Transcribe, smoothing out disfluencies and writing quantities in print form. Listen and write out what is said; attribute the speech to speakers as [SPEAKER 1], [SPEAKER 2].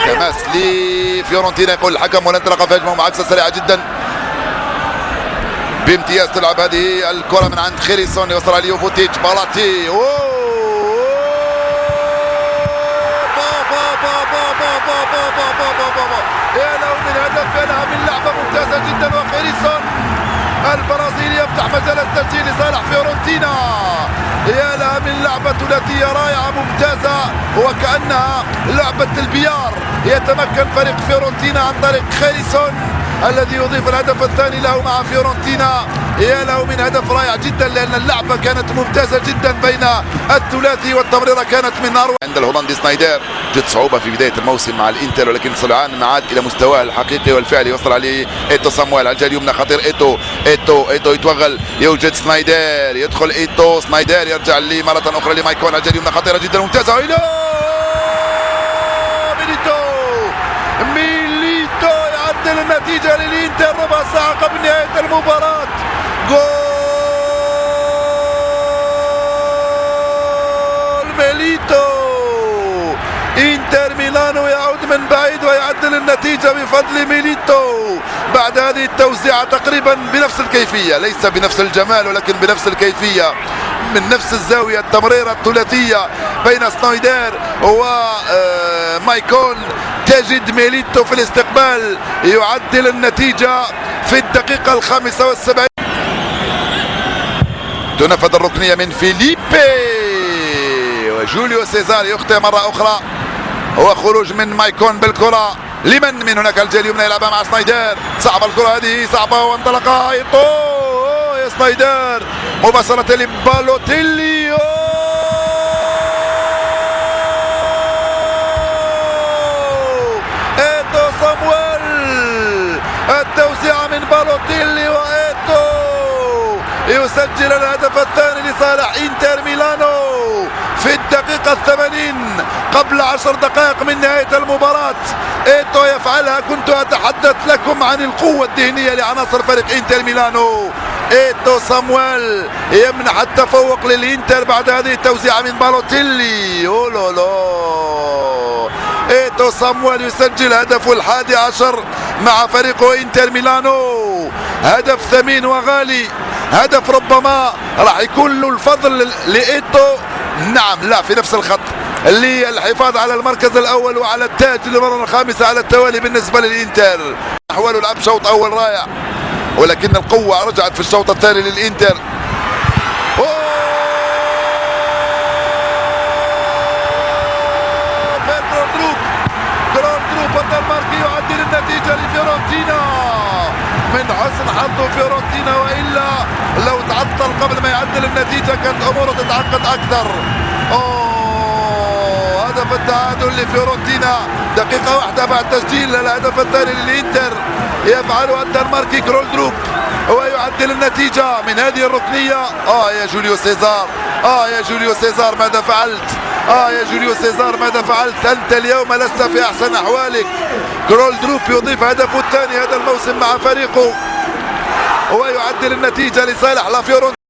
[SPEAKER 1] تماس لفيورنتينا يقول الحكم، والانطلاقه في هجمه معاكسه سريعه جدا بامتياز. تلعب هذه الكره من عند خيريسون، يوصلها ليوفوتيتش. بالاتي يا له من هدف، يا لها من لعبه ممتازه جدا. وخيريسون البرازيلي يفتح مجال التسجيل لصالح فيورنتينا. يا لها من لعبه ثلاثيه رائعه ممتازه، وكانها لعبه البيار. يتمكن فريق فيورنتينا عن طريق خيريسون الذي يضيف الهدف الثاني له مع فيورنتينا. يا له من هدف رائع جدا، لأن اللعبة كانت ممتازة جدا بين الثلاثي، والتمريرة كانت من أروع. عند الهولندي سنايدر جد صعوبة في بداية الموسم مع الإنتر، ولكن سرعان عاد إلى مستواه الحقيقي والفعلي. يوصل عليه إيتو سامويل على الجهة اليمنى، خطير إيتو يتوغل، يوجد سنايدر، يدخل إيتو، سنايدر يرجع لي مرة أخرى لمايكون على الجهة اليمنى، خطيرة جدا ممتازة. ميليتو يعدل النتيجة للإنتر ربع ساعة قبل نهاية المباراة. جول ميليتو. إنتر ميلانو يعود من بعيد ويعدل النتيجة بفضل ميليتو بعد هذه التوزيعة تقريبا بنفس الكيفية، ليس بنفس الجمال ولكن بنفس الكيفية، من نفس الزاوية. التمريرة الثلاثية بين سنايدر ومايكون، تجد ميليتو في الاستقبال يعدل النتيجة في الدقيقة 75. تنفذ الركنية من فيليبي، وجوليو سيزار يخطئ مرة أخرى، وخروج من مايكون بالكرة. لمن من هناك الجهة اليمنى يلعبها مع سنايدر. صعبة الكرة هذه، صعبة، وانطلق إيتو يا سنايدر مباشرة لبالوتيلي. إيتو سامويل، التوزيعة من بالوتيلي، وإيتو يسجل الهدف الثاني لصالح إنتر ميلانو في الدقيقة 80 قبل 10 دقائق من نهاية المباراة. إيتو يفعلها. كنت أتحدث لكم عن القوة الذهنية لعناصر فريق إنتر ميلانو. إيتو سامويل يمنح التفوق للإنتر بعد هذه التوزيعة من بالوتيلي. إيتو سامويل يسجل هدفه 11 مع فريقه إنتر ميلانو. هدف ثمين وغالي، هدف ربما راح يكون له الفضل لإيتو، نعم لا، في نفس الخط، للحفاظ على المركز الأول وعلى التاج للمرة الخامسة على التوالي بالنسبة للإنتر. حاولوا لعب شوط أول رائع، ولكن القوة رجعت في الشوط الثاني للإنتر. جراندروب الدنماركي يعدل النتيجة لفيورنتينا. من حسن حظه فيورنتينا، وإلا لو تعطل قبل ما يعدل النتيجة كانت أموره تتعقد أكثر. هدف التعادل لفيورنتينا دقيقة واحدة بعد تسجيل الهدف الثاني للإنتر. يفعله الدنماركي جراندروب ويعدل النتيجة من هذه الركنية. يا جوليو سيزار، يا جوليو سيزار ماذا فعلت؟ يا جوليو سيزار ماذا فعلت؟ أنت اليوم لست في أحسن أحوالك. جراندروب يضيف هدفه الثاني هذا الموسم مع فريقه، ويعدل النتيجة لصالح لا فيورنتينا.